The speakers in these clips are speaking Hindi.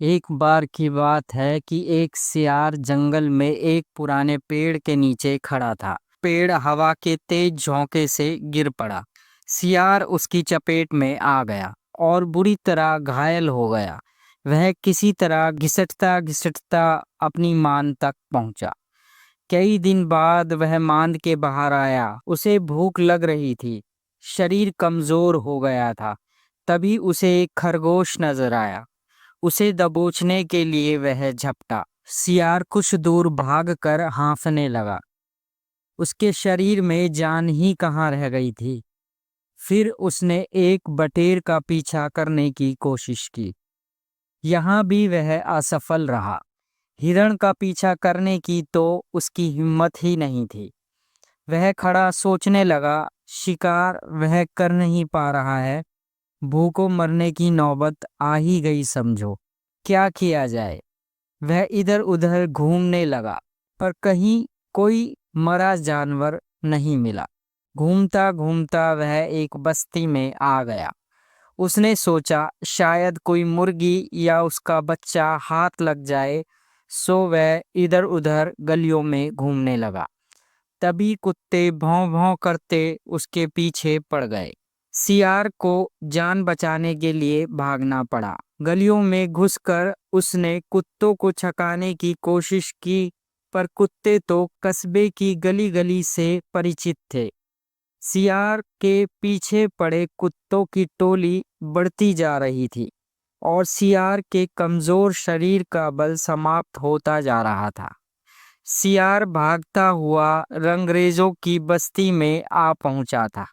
एक बार की बात है कि एक सियार जंगल में एक पुराने पेड़ के नीचे खड़ा था। पेड़ हवा के तेज झोंके से गिर पड़ा। सियार उसकी चपेट में आ गया और बुरी तरह घायल हो गया। वह किसी तरह घिसटता घिसटता अपनी मान तक पहुंचा। कई दिन बाद वह मांद के बाहर आया। उसे भूख लग रही थी। शरीर कमजोर हो गया था। तभी उसे एक खरगोश नजर आया। उसे दबोचने के लिए वह झपटा। सियार कुछ दूर भागकर हाँफने लगा। उसके शरीर में जान ही कहाँ रह गई थी। फिर उसने एक बटेर का पीछा करने की कोशिश की। यहाँ भी वह असफल रहा। हिरण का पीछा करने की तो उसकी हिम्मत ही नहीं थी। वह खड़ा सोचने लगा, शिकार वह कर नहीं पा रहा है। भूखों मरने की नौबत आ ही गई समझो। क्या किया जाए। वह इधर उधर घूमने लगा, पर कहीं कोई मरा जानवर नहीं मिला। घूमता घूमता वह एक बस्ती में आ गया। उसने सोचा शायद कोई मुर्गी या उसका बच्चा हाथ लग जाए। सो वह इधर उधर गलियों में घूमने लगा। तभी कुत्ते भौं भौं करते उसके पीछे पड़ गए। सियार को जान बचाने के लिए भागना पड़ा। गलियों में घुसकर उसने कुत्तों को छकाने की कोशिश की, पर कुत्ते तो कस्बे की गली गली से परिचित थे। सियार के पीछे पड़े कुत्तों की टोली बढ़ती जा रही थी और सियार के कमजोर शरीर का बल समाप्त होता जा रहा था। सियार भागता हुआ रंगरेजों की बस्ती में आ पहुंचा था।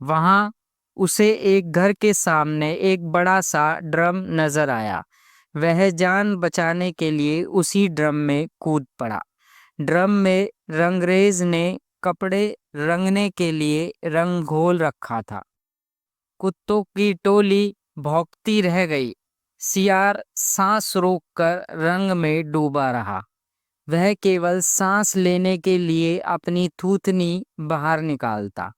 वहां उसे एक घर के सामने एक बड़ा सा ड्रम नजर आया। वह जान बचाने के लिए उसी ड्रम में कूद पड़ा। ड्रम में रंगरेज ने कपड़े रंगने के लिए रंग घोल रखा था। कुत्तों की टोली भौंकती रह गई। सियार सांस रोककर रंग में डूबा रहा। वह केवल सांस लेने के लिए अपनी थूथनी बाहर निकालता।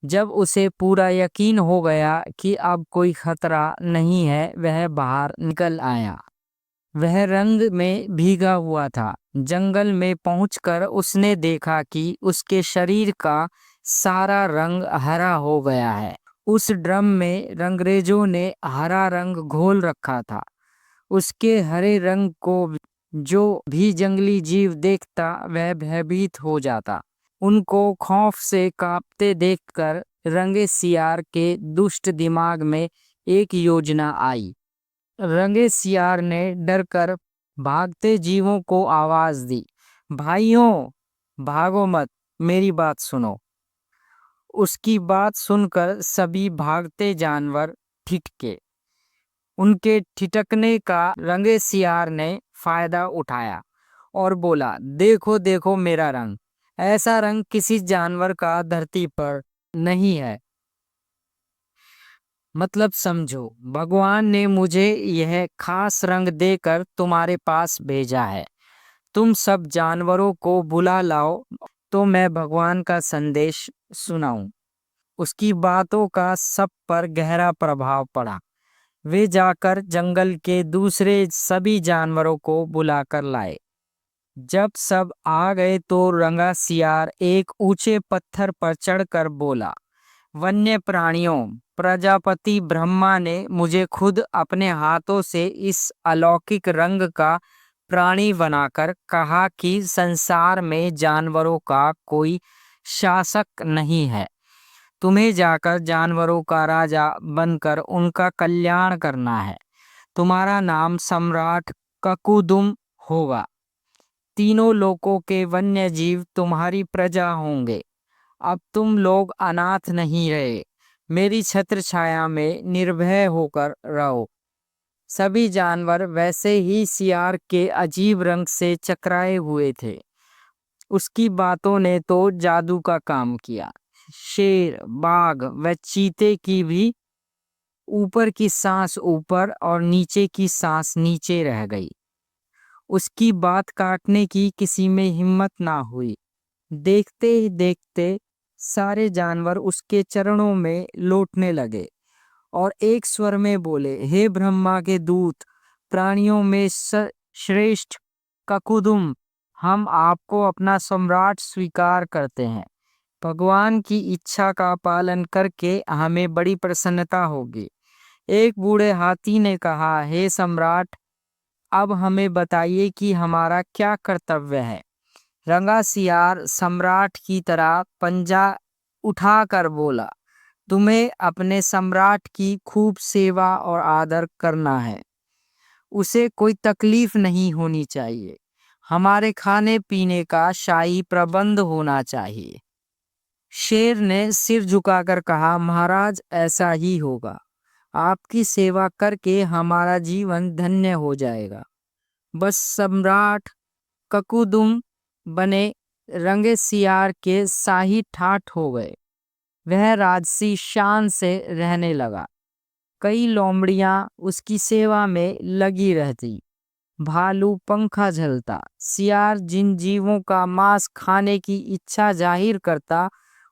जब उसे पूरा यकीन हो गया कि अब कोई खतरा नहीं है, वह बाहर निकल आया। वह रंग में भीगा हुआ था। जंगल में पहुंचकर उसने देखा कि उसके शरीर का सारा रंग हरा हो गया है। उस ड्रम में रंगरेजों ने हरा रंग घोल रखा था। उसके हरे रंग को जो भी जंगली जीव देखता वह भयभीत हो जाता। उनको खौफ से कांपते देखकर रंगे सियार के दुष्ट दिमाग में एक योजना आई। रंगे सियार ने डरकर भागते जीवों को आवाज दी, भाइयों, भागो मत, मेरी बात सुनो। उसकी बात सुनकर सभी भागते जानवर ठिठके। उनके ठिठकने का रंगे सियार ने फायदा उठाया और बोला, देखो देखो मेरा रंग। ऐसा रंग किसी जानवर का धरती पर नहीं है। मतलब समझो, भगवान ने मुझे यह खास रंग देकर तुम्हारे पास भेजा है। तुम सब जानवरों को बुला लाओ तो मैं भगवान का संदेश सुनाऊं। उसकी बातों का सब पर गहरा प्रभाव पड़ा। वे जाकर जंगल के दूसरे सभी जानवरों को बुलाकर लाए। जब सब आ गए तो रंगा सियार एक ऊंचे पत्थर पर चढ़कर बोला, वन्य प्राणियों, प्रजापति ब्रह्मा ने मुझे खुद अपने हाथों से इस अलौकिक रंग का प्राणी बनाकर कहा कि संसार में जानवरों का कोई शासक नहीं है। तुम्हें जाकर जानवरों का राजा बनकर उनका कल्याण करना है। तुम्हारा नाम सम्राट ककुदुम होगा। तीनों लोकों के वन्य जीव तुम्हारी प्रजा होंगे। अब तुम लोग अनाथ नहीं रहे। मेरी छत्र छाया में निर्भय होकर रहो। सभी जानवर वैसे ही सियार के अजीब रंग से चकराए हुए थे। उसकी बातों ने तो जादू का काम किया। शेर, बाघ व चीते की भी ऊपर की सांस ऊपर और नीचे की सांस नीचे रह गई। उसकी बात काटने की किसी में हिम्मत ना हुई। देखते ही देखते सारे जानवर उसके चरणों में लौटने लगे और एक स्वर में बोले, हे ब्रह्मा के दूत, प्राणियों में श्रेष्ठ ककुदुम, हम आपको अपना सम्राट स्वीकार करते हैं। भगवान की इच्छा का पालन करके हमें बड़ी प्रसन्नता होगी। एक बूढ़े हाथी ने कहा, हे सम्राट, अब हमें बताइए कि हमारा क्या कर्तव्य है। रंगा सियार सम्राट की तरह पंजा उठाकर बोला, तुम्हें अपने सम्राट की खूब सेवा और आदर करना है। उसे कोई तकलीफ नहीं होनी चाहिए। हमारे खाने पीने का शाही प्रबंध होना चाहिए। शेर ने सिर झुकाकर कहा, महाराज, ऐसा ही होगा। आपकी सेवा करके हमारा जीवन धन्य हो जाएगा। बस सम्राट ककुदुम बने रंगे सियार के शाही ठाठ हो गए। वह राजसी शान से रहने लगा। कई लोमड़ियां उसकी सेवा में लगी रहती। भालू पंखा झलता। सियार जिन जीवों का मांस खाने की इच्छा जाहिर करता,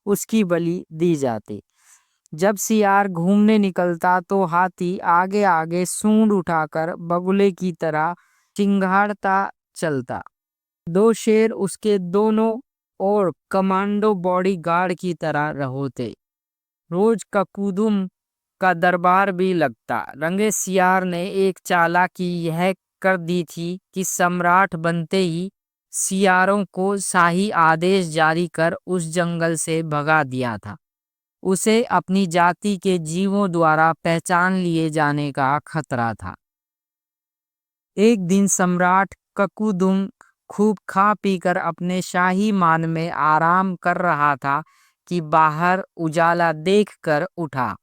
उसकी बलि दी जाती। जब सियार घूमने निकलता तो हाथी आगे आगे सूंड उठाकर बगुले की तरह चिंगाड़ता चलता। दो शेर उसके दोनों ओर कमांडो बॉडीगार्ड की तरह होते। रोज ककुदुम का दरबार भी लगता। रंगे सियार ने एक चालाकी यह कर दी थी कि सम्राट बनते ही सियारों को शाही आदेश जारी कर उस जंगल से भगा दिया था। उसे अपनी जाति के जीवों द्वारा पहचान लिए जाने का खतरा था। एक दिन सम्राट ककुदुम खूब खा पीकर अपने शाही मान में आराम कर रहा था कि बाहर उजाला देखकर उठा।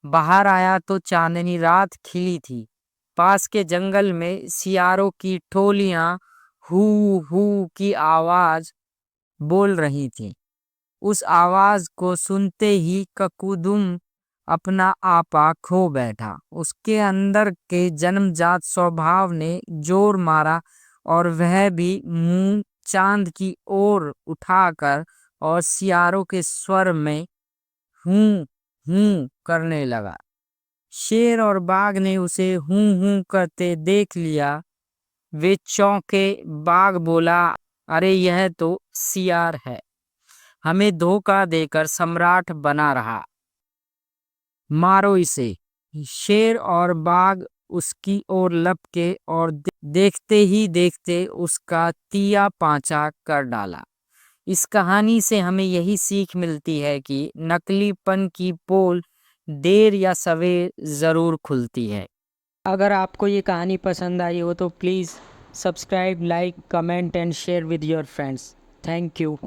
बाहर आया तो चांदनी रात खिली थी। पास के जंगल में सियारों की टोलियां हू हू की आवाज बोल रही थी। उस आवाज को सुनते ही ककुदुम अपना आपा खो बैठा। उसके अंदर के जन्मजात स्वभाव ने जोर मारा और वह भी मुंह चांद की ओर उठाकर और सियारों के स्वर में हूं हूं करने लगा। शेर और बाघ ने उसे हूं हूं करते देख लिया। वे चौंके। बाघ बोला, अरे यह तो सियार है, हमें धोखा देकर सम्राट बना रहा, मारो इसे। शेर और बाघ उसकी ओर लपके और देखते ही देखते उसका तिया पांचा कर डाला। इस कहानी से हमें यही सीख मिलती है कि नकलीपन की पोल देर या सवेर ज़रूर खुलती है। अगर आपको ये कहानी पसंद आई हो तो please subscribe, like, comment and share with your friends. Thank you.